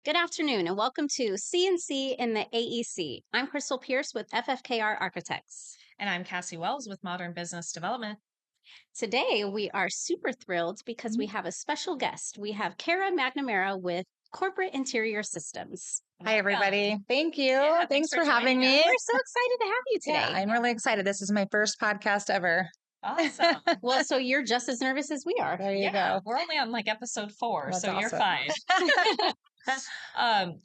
Good afternoon and welcome to CNC in the AEC. I'm Crystal Pierce with FFKR Architects. And I'm Cassie Wells with Modern Business Development. Today we are super thrilled because we have a special guest. We have Kara McNamara with Corporate Interior Systems. Hi, everybody. Thank you. Yeah, Thanks for having joining me. us. We're so excited to have you Yeah, today. I'm really excited. This is my first podcast ever. Awesome. Well, so you're just as nervous as we are. There you Yeah, go. we're only on like episode 4, That's so you're awesome. fine.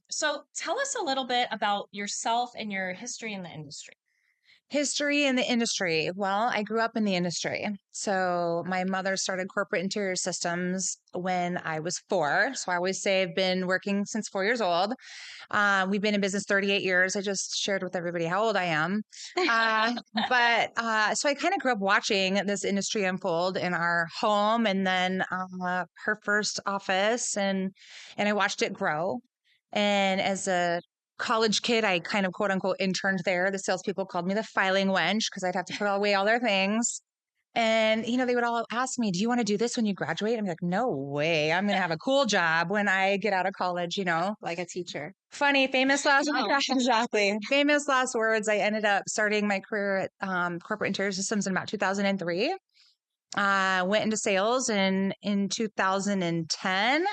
So tell us a little bit about yourself and your history in the industry. History in the industry. Well, I grew up in the industry. So my mother started corporate interior systems when I was 4. So I always say I've been working since 4 years old. We've been in business 38 years. I just shared with everybody how old I am. So I kind of grew up watching this industry unfold in our home and then her first office and I watched it grow. And as a college kid, I kind of quote unquote interned there. The salespeople called me the filing wench because I'd have to put away all their things. And, they would all ask me, do you want to do this when you graduate? I'm like, no way. I'm going to have a cool job when I get out of college, Like a teacher. Funny, famous last exactly. Famous last words. I ended up starting my career at Corporate Interior Systems in about 2003. Went into sales in 2010.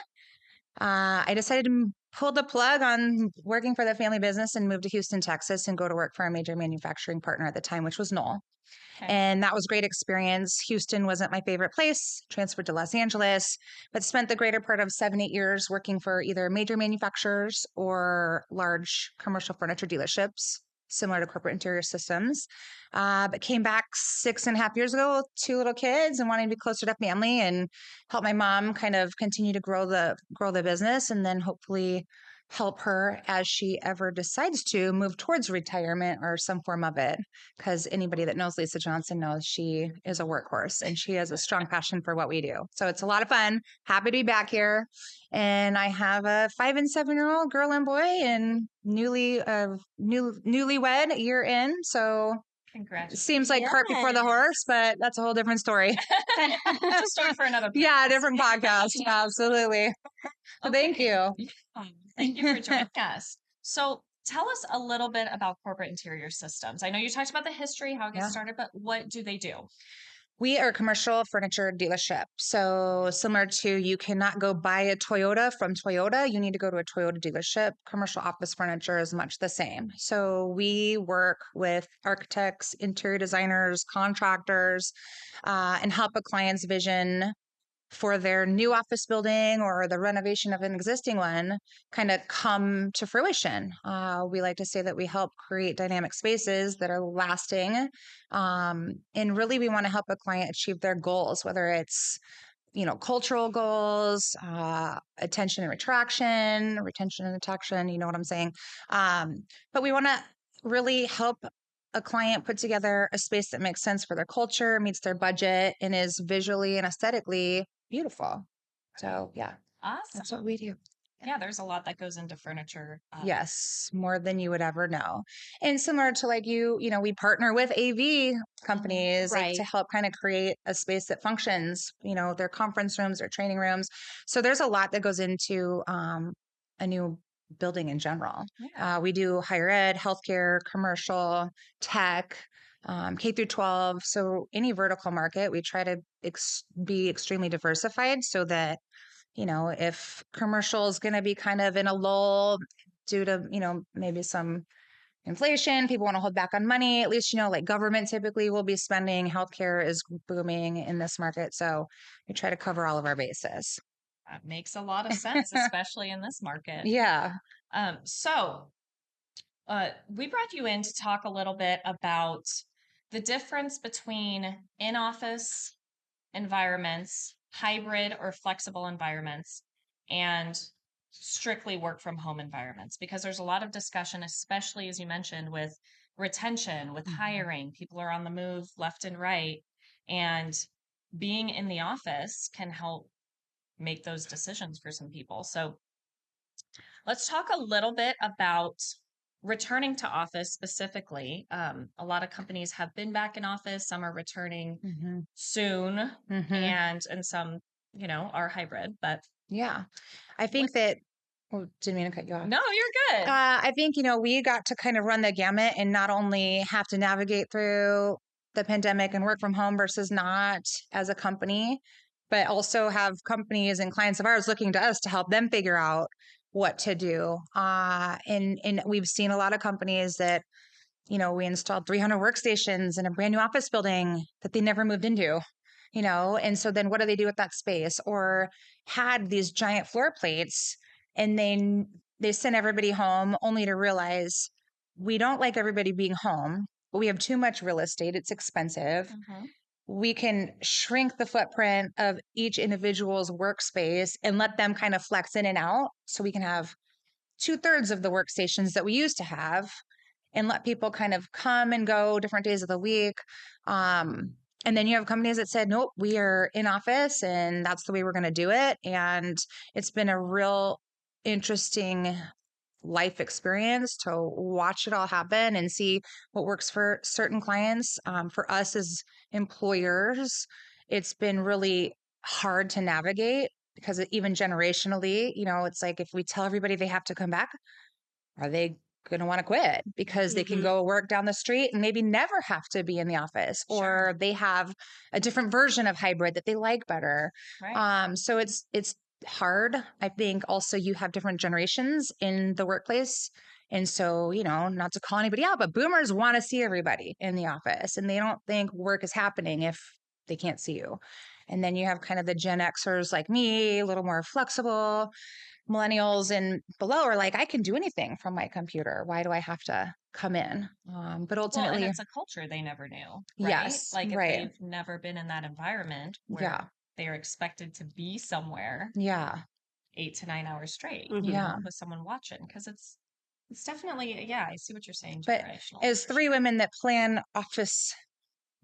I decided to pull the plug on working for the family business and move to Houston, Texas, and go to work for a major manufacturing partner at the time, which was Knoll. Okay. And that was a great experience. Houston wasn't my favorite place, transferred to Los Angeles, but spent the greater part of 7-8 years working for either major manufacturers or large commercial furniture dealerships, similar to Corporate Interior Systems. But came back 6.5 years ago with 2 little kids and wanting to be closer to family and help my mom kind of continue to grow the business and then hopefully help her as she ever decides to move towards retirement or some form of it. Because anybody that knows Lisa Johnson knows she is a workhorse and she has a strong passion for what we do. So it's a lot of fun. Happy to be back here. And I have a 5 and 7-year-old girl and boy and newlywed a year in. So Congratulations. seems like cart before the horse, but that's a whole different story. It's a story for another podcast. Yeah, different podcast. Yeah, absolutely. Okay. Thank you. Thank you for joining us. So tell us a little bit about Corporate Interior Systems. I know you talked about the history, how it gets started, but what do they do? We are a commercial furniture dealership. So similar to you cannot go buy a Toyota from Toyota. You need to go to a Toyota dealership. Commercial office furniture is much the same. So we work with architects, interior designers, contractors, and help a client's vision for their new office building or the renovation of an existing one kind of come to fruition. We like to say that we help create dynamic spaces that are lasting. And really, we want to help a client achieve their goals, whether it's cultural goals, attention and retraction, retention and attraction, you know what I'm saying? But we want to really help a client put together a space that makes sense for their culture, meets their budget, and is visually and aesthetically beautiful. So yeah, Awesome. that's what we do. Yeah, there's a lot that goes into furniture. Yes, more than you would ever know. And similar to like we partner with AV companies Right. to help kind of create a space that functions, their conference rooms, their training rooms. So there's a lot that goes into a new building in general. Yeah. We do higher ed, healthcare, commercial, tech, K through 12. So any vertical market, we try to be extremely diversified so that if commercial is going to be kind of in a lull due to, maybe some inflation, people want to hold back on money, at least, like government typically will be spending, healthcare is booming in this market. So we try to cover all of our bases. That makes a lot of sense, especially in this market. Yeah. So we brought you in to talk a little bit about the difference between in-office environments, hybrid or flexible environments, and strictly work from home environments, because there's a lot of discussion, especially as you mentioned, with retention, with hiring. People are on the move left and right, and being in the office can help make those decisions for some people. So let's talk a little bit about returning to office specifically. A lot of companies have been back in office. Some are returning soon, and some, are hybrid. But yeah, I think that Oh, didn't mean to cut you off. No, you're good. I think, we got to kind of run the gamut and not only have to navigate through the pandemic and work from home versus not as a company, but also have companies and clients of ours looking to us to help them figure out what to do. And we've seen a lot of companies that, we installed 300 workstations in a brand new office building that they never moved into. And so then what do they do with that space? Or had these giant floor plates and they sent everybody home only to realize we don't like everybody being home, but we have too much real estate. It's expensive. Mhm. We can shrink the footprint of each individual's workspace and let them kind of flex in and out. So we can have 2/3 of the workstations that we used to have and let people kind of come and go different days of the week. And then you have companies that said, nope, we are in office and that's the way we're going to do it. And it's been a real interesting life experience to watch it all happen and see what works for certain clients. For us as employers, it's been really hard to navigate because even generationally, it's like if we tell everybody they have to come back, are they going to want to quit because they can go work down the street and maybe never have to be in the office, Sure. or they have a different version of hybrid that they like better. Right. So it's hard. I think also you have different generations in the workplace. And so, not to call anybody out, but boomers want to see everybody in the office and they don't think work is happening if they can't see you. And then you have kind of the Gen Xers like me, a little more flexible. Millennials and below are like, I can do anything from my computer. Why do I have to come in? But Well, and ultimately, it's a culture they never knew, right? yes, Like if right. they've never been in that environment Yeah. where they're expected to be somewhere Yeah. 8 to 9 hours straight, Yeah. with someone watching, because it's definitely, yeah, I see what you're saying, But generational. as for three sure. women that plan office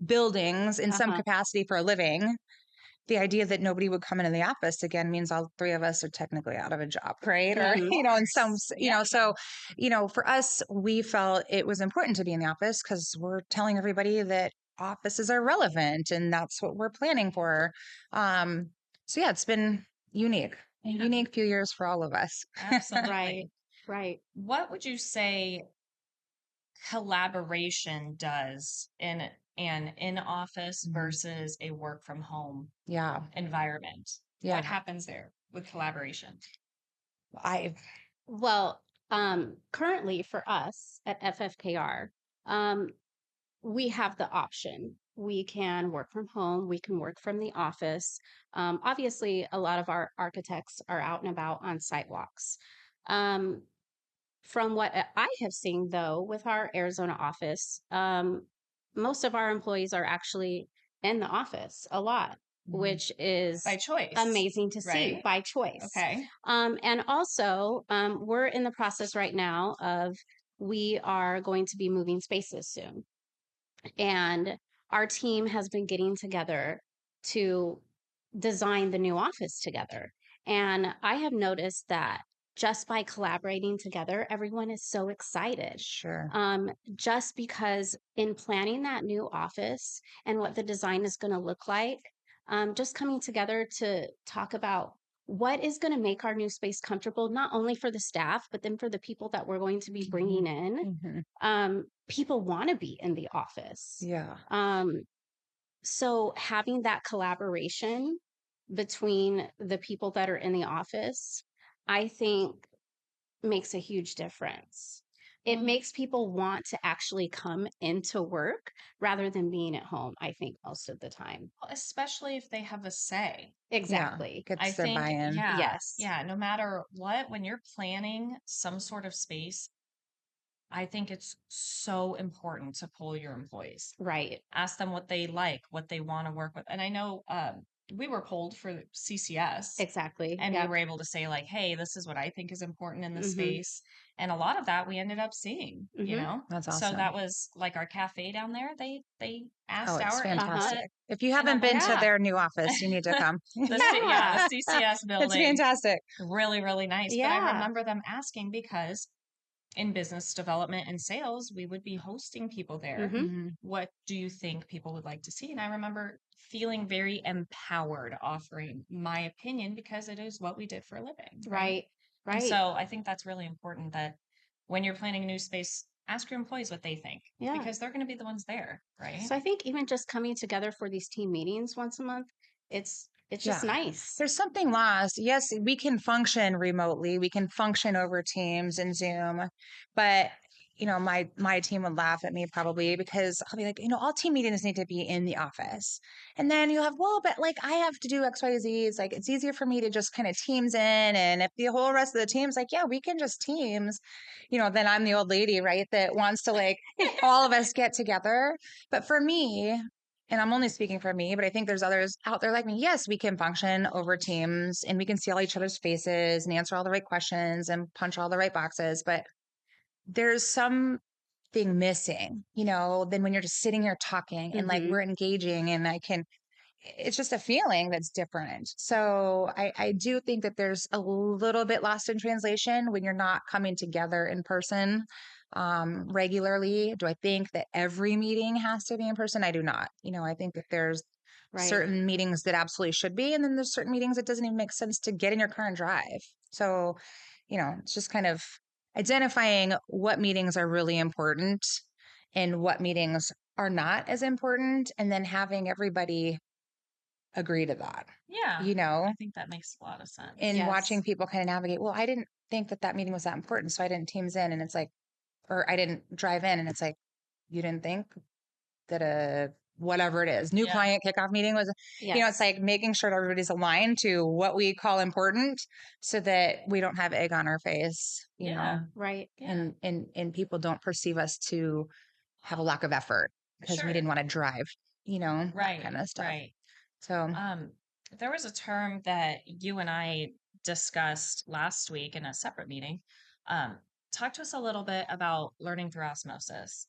buildings in some Uh-huh. capacity for a living, the idea that nobody would come into the office again means all three of us are technically out of a job, right? Or, Mhm. in some, Yeah. so, for us, we felt it was important to be in the office because we're telling everybody that offices are relevant and that's what we're planning for. So yeah, it's been unique, a Yeah. unique few years for all of us. Absolutely. Right. Right. What would you say collaboration does in an in-office Mhm. versus a work from home Yeah. environment? Yeah. What happens there with collaboration? I, Well, currently for us at FFKR, um, we have the option. We can work from home, we can work from the office. Obviously, a lot of our architects are out and about on site walks. Um, from what I have seen, though, with our Arizona office, most of our employees are actually in the office a lot, which is By choice. amazing to see right? by choice. Okay. And also, we're in the process right now of we are going to be moving spaces soon. And our team has been getting together to design the new office together. And I have noticed that just by collaborating together, everyone is so excited. sure. Just because in planning that new office and what the design is going to look like, just coming together to talk about what is going to make our new space comfortable, not only for the staff, but then for the people that we're going to be bringing in. People want to be in the office. Yeah. So having that collaboration between the people that are in the office, I think makes a huge difference. It Well, makes people want to actually come into work rather than being at home, I think, most of the time. especially if they have a say. Exactly. Yeah. I Gets their think, buy-in. Yes. yeah, no matter what, when you're planning some sort of space, I think it's so important to pull your employees. Right. Ask them what they like, what they want to work with. And I know we were polled for CCS. Exactly. And Yep. we were able to say, like, hey, this is what I think is important in the Mhm. space. And a lot of that we ended up seeing, Mhm. That's So awesome. that was like our cafe down there. They Oh, asked it's our input. fantastic. If you And I'm haven't like, been to Yeah. their new office, you need to come. the Yeah. CCS It's building, fantastic. really, really nice. But I Yeah. remember them asking because in business development and sales, we would be hosting people there. Mhm. Mhm. What do you think people would like to see? And I remember feeling very empowered offering my opinion because it is what we did for a living. Right. And Right. so I think that's really important that when you're planning a new space, ask your employees what they think Yeah. because they're going to be the ones there, right? So I think even just coming together for these team meetings once a month, it's just Yeah. nice. There's something lost. Yes, we can function remotely. We can function over Teams and Zoom, but my team would laugh at me probably because I'll be like, all team meetings need to be in the office. And then you'll have, well, but like I have to do X, Y, Z. It's like it's easier for me to just kind of Teams in. And if the whole rest of the team's like, yeah, we can just Teams, then I'm the old lady, right? That wants to like all of us get together. But for me, and I'm only speaking for me, but I think there's others out there like me. Yes, we can function over Teams and we can see all each other's faces and answer all the right questions and punch all the right boxes. But there's something missing, than when you're just sitting here talking and like Mm-hmm. we're engaging and it's just a feeling that's different. So I do think that there's a little bit lost in translation when you're not coming together in person regularly. Do I think that every meeting has to be in person? I do not. I think that there's Right. certain meetings that absolutely should be, and then there's certain meetings that doesn't even make sense to get in your car and drive. So, it's just kind of identifying what meetings are really important and what meetings are not as important, and then having everybody agree to that, Yeah. I think that makes a lot of sense. and Yes. watching people kind of navigate. Well, I didn't think that meeting was that important, so I didn't Teams in, and it's like, or I didn't drive in, and it's like, you didn't think that whatever it is, new Yeah. client kickoff meeting was, Yes. it's like making sure that everybody's aligned to what we call important, so that we don't have egg on our face, Right. Yeah. and people don't perceive us to have a lack of effort because we Sure. didn't want to drive, that Right. kind of stuff. Right. So There was a term that you and I discussed last week in a separate meeting. Talk to us a little bit about learning through osmosis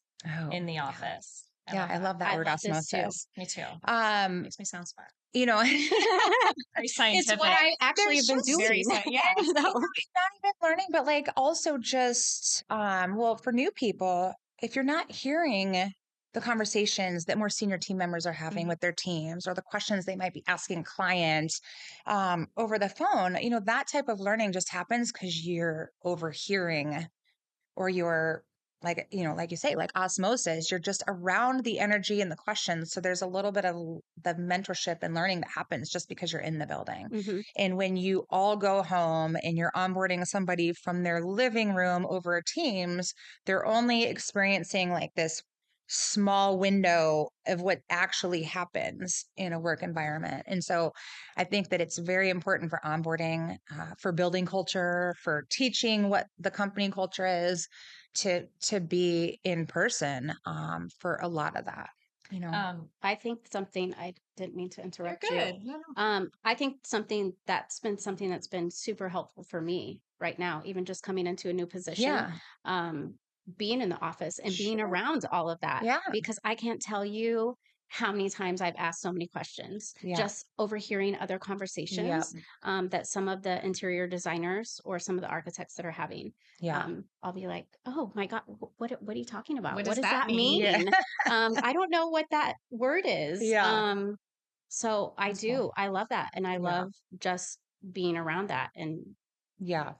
in the office. yeah, I love that word, love this too. osmosis. Me too. Makes me sound smart. Very scientific. It's what I actually have been There's just doing. Very yeah. So, not even learning, but like also just well, for new people, if you're not hearing the conversations that more senior team members are having with their teams, or the questions they might be asking clients over the phone, that type of learning just happens because you're overhearing, or you're like, like you say, like osmosis, you're just around the energy and the questions. So there's a little bit of the mentorship and learning that happens just because you're in the building. mm-hmm. And when you all go home and you're onboarding somebody from their living room over Teams, they're only experiencing like this small window of what actually happens in a work environment. And so I think that it's very important for onboarding, for building culture, for teaching what the company culture is, to be in person for a lot of that. I think something, I didn't mean to interrupt You're good. you. I think something that's been super helpful for me right now, even just coming into a new position. Yeah. Being in the office and being Sure. around all of that. Yeah. Because I can't tell you how many times I've asked so many questions, Yeah. just overhearing other conversations that some of the interior designers or some of the architects that are having. Yeah. I'll be like, oh my God, what are you talking about? What What does does that that mean? mean? I don't know what that word is. Yeah. So I That's do. cool. I love that. And I Yeah. love just being around that. And Yeah.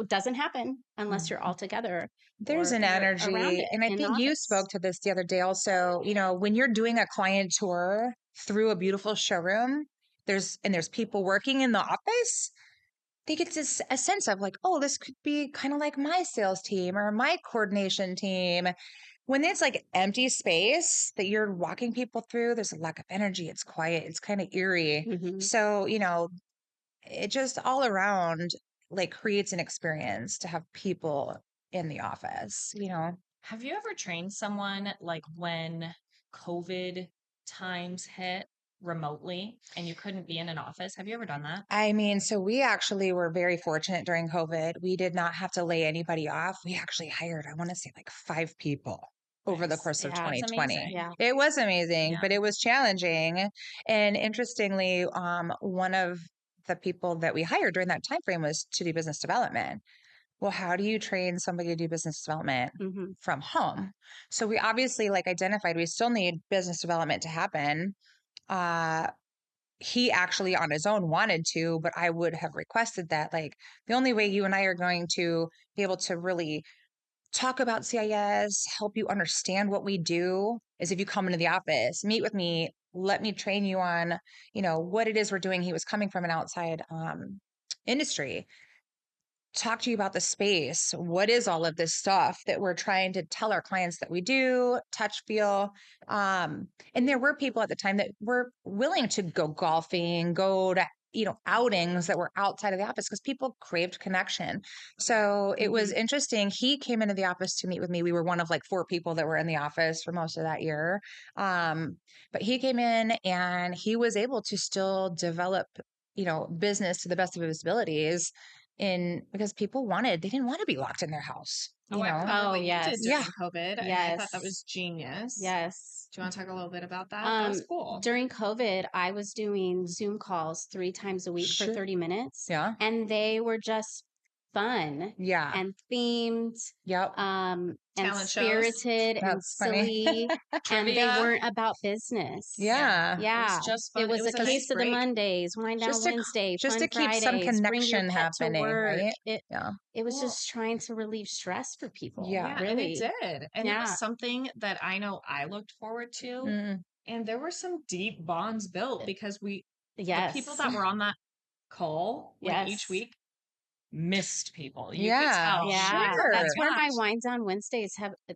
doesn't happen unless you're all together. There's an or you're around energy. it And I in the think you office. spoke to this the other day also, when you're doing a client tour through a beautiful showroom, there's people working in the office. They get this a sense of like, oh, this could be kind of like my sales team or my coordination team. When it's like empty space that you're walking people through, there's a lack of energy. It's quiet. It's kind of eerie. Mhm. So, it just all around like creates an experience to have people in the office. Have you ever trained someone like when COVID times hit remotely and you couldn't be in an office? Have you ever done that? I mean, so we actually were very fortunate during COVID. We did not have to lay anybody off. We actually hired, I want to say, like 5 people over the Nice. course of Yeah. That's 2020. amazing. Yeah. It was amazing, Yeah. but it was challenging. And interestingly, one of the people that we hired during that time frame was to do business development. Well, how do you train somebody to do business development Mhm. from home? So we obviously like identified we still need business development to happen. he actually on his own wanted to, but I would have requested that. Like, the only way you and I are going to be able to really talk about CIS, help you understand what we do is if you come into the office, meet with me, let me train you on, what it is we're doing. He was coming from an outside industry. Talk to you about the space. What is all of this stuff that we're trying to tell our clients that we do, touch, feel? And there were people at the time that were willing to go golfing, go to, outings that were outside of the office because people craved connection. So it was interesting. He came into the office to meet with me. We were one of like 4 people that were in the office for most of that year. But he came in and he was able to still develop, business to the best of his abilities because they didn't want to be locked in their house. Oh, I remember what you did yes. during COVID, and I thought that was genius. Yes. Do you want to talk a little bit about that? That was cool. During COVID, I was doing Zoom calls 3 times a week for 30 minutes. Yeah. And they were just fun Yeah. and themed Yep. and Talent shows. spirited and That's funny. silly. And they Trivia. weren't about business. Yeah. Yeah. It was just fun. It was a nice case of the break. Mondays, wind down Just to- Wednesday, just fun to keep some Fridays, bring your connection pet to happening, work. right? Yeah. It was Well, just trying to relieve stress for people. Yeah. Yeah, Really. and it did. And it Yeah. was something that I know I looked forward to. Mm. And there were some deep bonds built because the Yes. people that were on that call like each Yes. week missed people. You could Yeah. tell. Yeah, Sure. that's where my Wind Down Wednesdays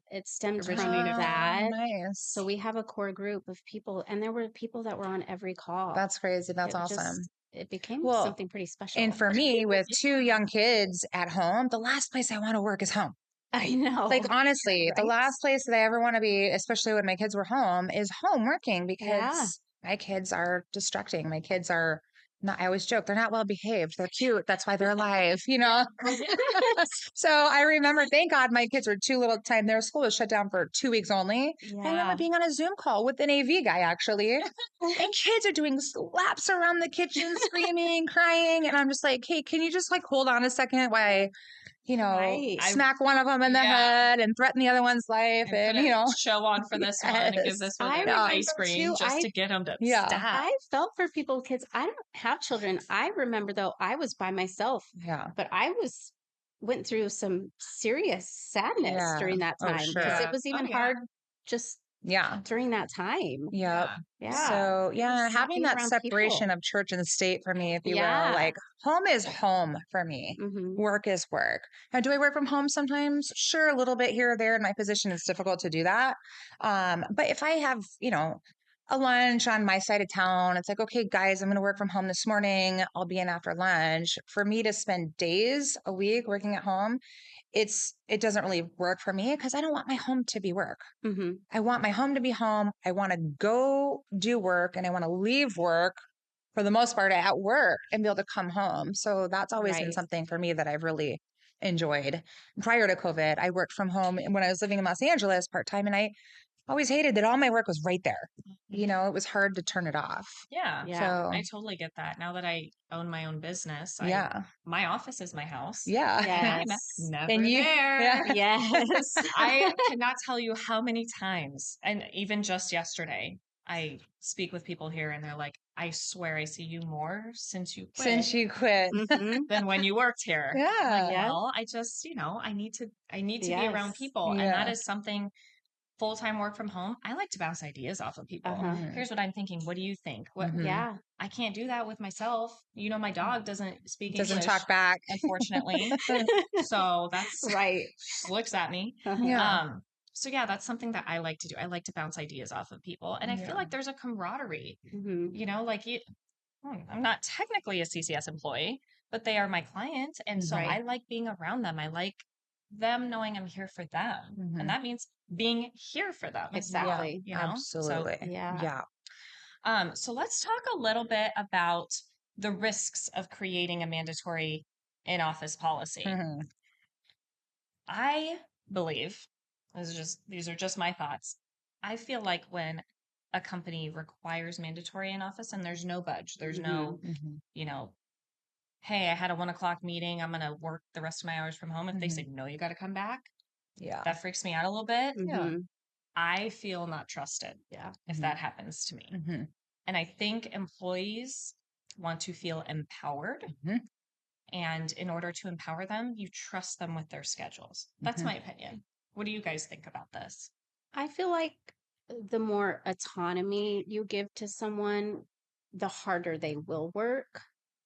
it stemmed from Originated from. that. Nice. So we have a core group of people, and there were people that were on every call. That's crazy. That's It awesome. it became Well, something pretty special. And for me, with 2 young kids at home, the last place I want to work is home. I know. Like, honestly, the Right? last place that I ever want to be, especially when my kids were home, is home working because my kids are distracting. My kids are not, I always joke, they're not well behaved. They're cute. That's why they're alive, So I remember, thank God my kids were too little at the time. Their school was shut down for 2 weeks only. I remember being on a Zoom call with an AV guy, actually. And kids are doing laps around the kitchen, screaming, crying. And I'm just like, hey, can you just like hold on a second while I smack one of them in the head and threaten the other one's life, and show on for this one and give this one ice cream just to get them to stop. I felt for people with kids. I don't have children. I remember though I was by myself. Yeah. But I went through some serious sadness during that time because it was even hard just during that time. Yeah. So having that separation of church and state for me, if you will, like home is home for me. Work is work. Now, do I work from home sometimes? Sure, a little bit here or there. In my position, it's difficult to do that. But if I have, a lunch on my side of town, it's like, okay, guys, I'm going to work from home this morning. I'll be in after lunch. For me to spend days a week working at home, it doesn't really work for me because I don't want my home to be work. I want my home to be home. I want to go do work and I want to leave work for the most part at work and be able to come home. So that's always been something for me that I've really enjoyed. Prior to COVID, I worked from home when I was living in Los Angeles part-time, and I always hated that all my work was right there. It was hard to turn it off. Yeah. So I totally get that. Now that I own my own business, my office is my house. Yeah. Yes. I'm never there. Yes. I cannot tell you how many times, and even just yesterday, I speak with people here and they're like, I swear I see you more since you quit. Than when you worked here. Yeah. Like, well, I just, I need to be around people. And that is something full-time work from home. I like to bounce ideas off of people. Here's what I'm thinking. What do you think? I can't do that with myself. My dog doesn't speak English. Doesn't talk back, unfortunately. So that's right. Just looks at me. So that's something that I like to do. I like to bounce ideas off of people. And I feel like there's a camaraderie, I'm not technically a CCS employee, but they are my client. And so I like being around them. I like them knowing I'm here for them. And that means being here for them. Exactly. Absolutely. So, so let's talk a little bit about the risks of creating a mandatory in-office policy. I believe, these are just my thoughts. I feel like when a company requires mandatory in-office and there's no budge, there's no, hey, I had a 1 o'clock meeting, I'm going to work the rest of my hours from home. If they say, no, you got to come back. That freaks me out a little bit. I feel not trusted. If that happens to me. And I think employees want to feel empowered. Mhm. And in order to empower them, you trust them with their schedules. That's Mhm. my opinion. What do you guys think about this? I feel like the more autonomy you give to someone, the harder they will work.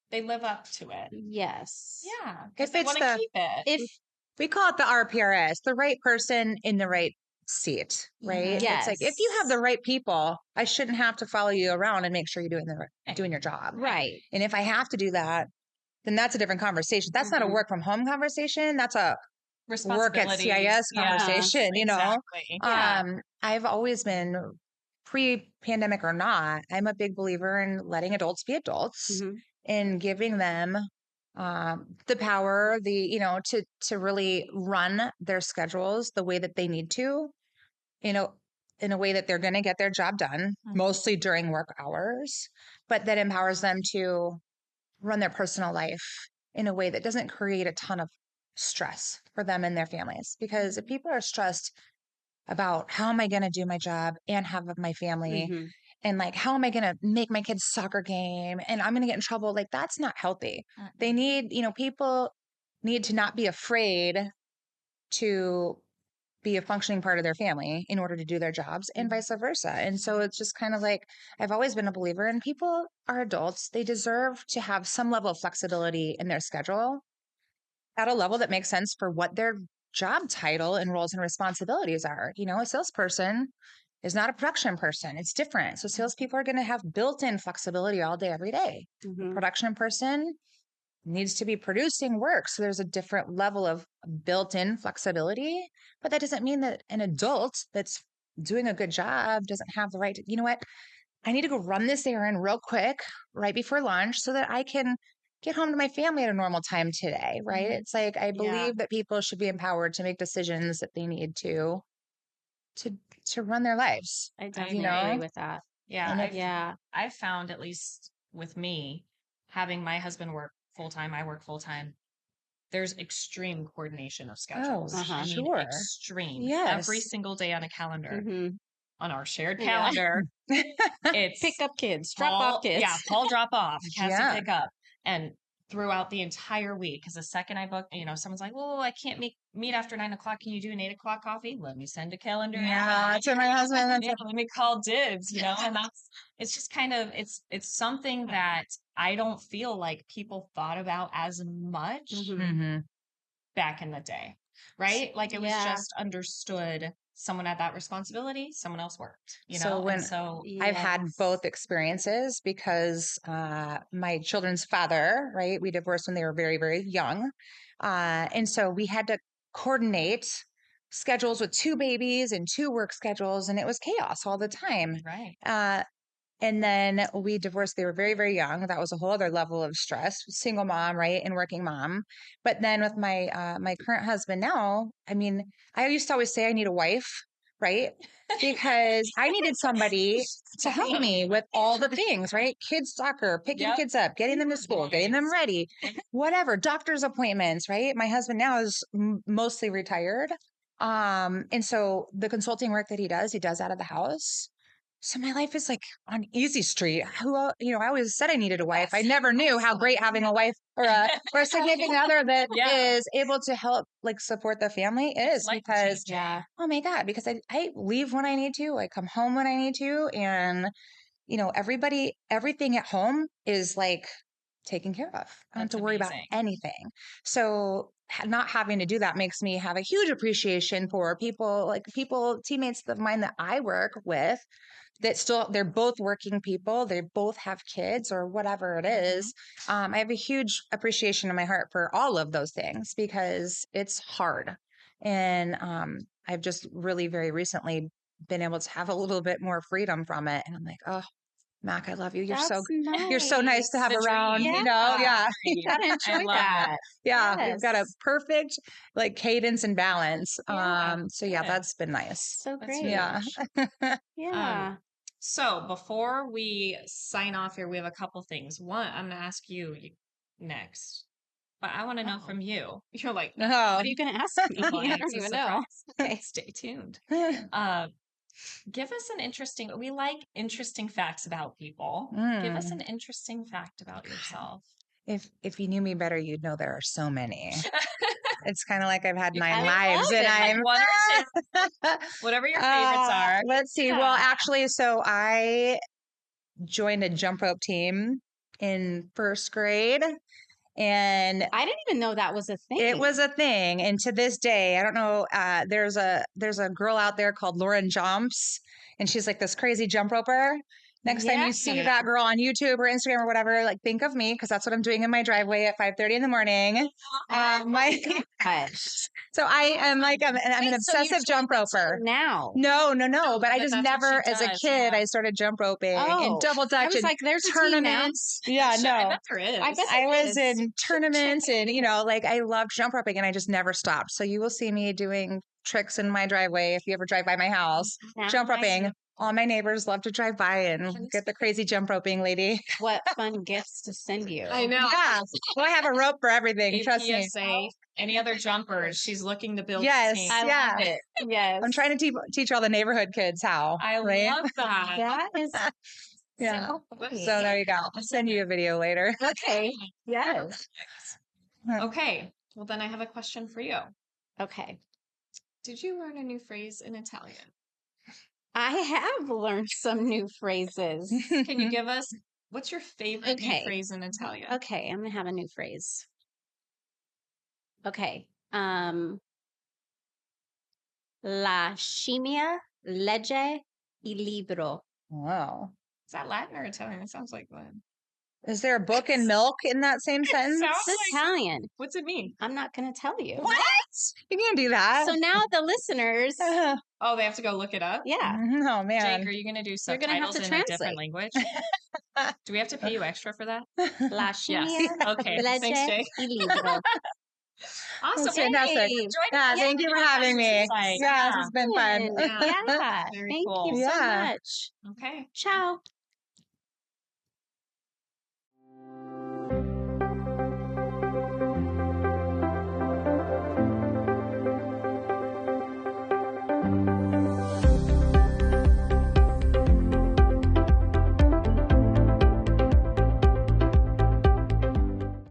They live up to it. Yes. Yeah, because If they it's want to the keep it. If We call it the RPRS, the right person in the right seat, right? Mhm. It's like if you have the yes. right people, I shouldn't have to follow you around and make sure you're doing your job. Right. And if I have to do that, then that's a different conversation. That's not a Mhm. work from home conversation. That's a work at Responsibilities. CIS Yeah, conversation, exactly. Yeah. I've always been pre-pandemic or not, I'm a big believer in letting adults be adults Mhm. and giving them the power, to really run their schedules the way that they need to, you know, in a way that they're going to get their job done, Mhm. mostly during work hours, but that empowers them to run their personal life in a way that doesn't create a ton of stress for them and their families. Because if people are stressed about how am I going to do my job and have my family, Mhm. and like how am I going to make my kids soccer game and I'm going to get in trouble, like that's not healthy. They need, people need to not be afraid to be a functioning part of their family in order to do their jobs and vice versa. And so it's just kind of like I've always been a believer in people are adults. They deserve to have some level of flexibility in their schedule at a level that makes sense for what their job title and roles and responsibilities are. A salesperson is not a production person. It's different. So salespeople are going to have built-in flexibility all day, every day. The Mhm. production person needs to be producing work. So there's a different level of built-in flexibility, but that doesn't mean that an adult that's doing a good job doesn't have the right to, you know what? I need to go run this errand real quick right before lunch so that I can get home to my family at a normal time today, right? Mhm. It's like I Yeah. believe that people should be empowered to make decisions that they need to to run their lives, I I definitely you agree know? with that. Yeah, And if Yeah. I've found, at least with me, having my husband work full time, I work full time. There's extreme coordination of oh, schedules. Uh-huh. I mean, sure. extreme. Every Yes. single day on a calendar, Mhm. on our shared Yeah. calendar, Pick it's up kids, drop off kids. Paul drop off, Cassie Yeah. pick up. And throughout the entire week, because the second I book, someone's like, "Oh, I can't meet after 9 o'clock. Can you do an 8 o'clock coffee? Let me send a calendar. Yeah, that's what my husband. Yeah, let me call dibs, and it's just kind of, it's something that I don't feel like people thought about as much Mhm. Mm-hmm. back in the day, right? Like it was Yeah. just understood someone had that responsibility, someone else worked, So and when so I've had Yes. both experiences because my children's father, right, we divorced when they were very, very young. And so we had to coordinate schedules with two babies and two work schedules, and it was chaos all the time. right. Uh, and then we divorced. They were very, very young. That was a whole other level of stress. Single mom, right, and working mom. But then with my current husband now, I mean, I used to always say I need a wife, right? Because I needed somebody to help me with all the things, right? Kids soccer, picking Yep. kids up, getting them to school, getting them ready, whatever, doctor's appointments, right? My husband now is mostly retired. And so the consulting work that he does out of the house. So my life is like on easy street. I always said I needed a wife. I Yes. never knew how great having a wife or a significant other that Yeah. is able to help like support the family is Life because changing. Yeah. oh my God, because I leave when I need to, I come home when I need to, and everything at home is like taken care of. I don't have That's to worry about amazing. anything. So not having to do that makes me have a huge appreciation for teammates of mine that I work with that they're both working people. They both have kids or whatever it is. I have a huge appreciation in my heart for all of those things because it's hard. And I've just really very recently been able to have a little bit more freedom from it. And I'm like, oh, Mac, I love you. That's You're so nice to have The around, dream. Yeah. yeah. Gotta I enjoy love that. it. Yeah. We've got a Yes. perfect like cadence and balance. Yeah, So yeah, good. that's been nice. So That's great. Yeah. huge. Yeah. So before we sign off here, we have a couple things. One, I'm gonna ask you next, but I want to know from you. You're like, Oh. What are you going to ask me? well, I it's don't a even know. surprise. Okay. Stay tuned. Yeah. Uh, Give us an interesting, we like interesting facts about people. Give us an interesting fact about yourself. If you knew me better, you'd know there are so many. It's kind of like I've had 9 I lives, love and it. I'm One or two. Whatever your favorites are. Let's see. Yeah. Well, actually, so I joined a jump rope team in first grade, and I didn't even know that was a thing. it was a thing. And to this day, I don't know. There's a girl out there called Lauren Jumps, and she's like this crazy jump roper. Next time you see that girl on YouTube or Instagram or whatever, like think of me, because that's what I'm doing in my driveway at 5:30 in the morning. So I am like I'm an obsessive jump roper now. No, No, but I but just that's what never, she as a does, kid, yeah. I started jump roping and Oh, double dutch I was and like, there's a team now. tournaments. Yeah, I no. bet there is. I bet I there was is. in tournaments and, like I loved jump roping and I just never stopped. So you will see me doing tricks in my driveway if you ever drive by my house. Now Jump I roping. see. All my neighbors love to drive by and get the crazy jump roping lady. What fun gifts to send you. I know. Yeah. Well, I have a rope for everything. Trust me. PSA, any other jumpers? She's looking to build Yes. a team. I Yeah. love it. Yes. I'm trying to teach all the neighborhood kids how. I right? love that. That is Yeah. so funny. So there you go. I'll send you a video later. Okay. Yes. Okay. Well, then I have a question for you. Okay. Did you learn a new phrase in Italian? I have learned some new phrases. Can you give us, what's your favorite new Okay. phrase in Italian? Okay, I'm gonna have a new phrase. Okay. La scimmia legge il libro. Wow. Is that Latin or Italian? It sounds like Latin. Is there a book and milk in that same sentence? sounds It's Italian. What's it mean? I'm not gonna tell you. What? You can't do that. So now the listeners, Oh, they have to go look it up? yeah. Oh, man. Jake, are you going to do You're gonna have subtitles to in a translate. different language? Do we have to pay you extra for that? La Yes. scimmia Okay. Thanks, legge Jake. il libro. Awesome. That's fantastic. Hey, join Yeah, us. thank you for having me. Like, Yes, it's been fun. Yeah. Yeah. Very Thank cool. you so Yeah. much. Okay. Ciao.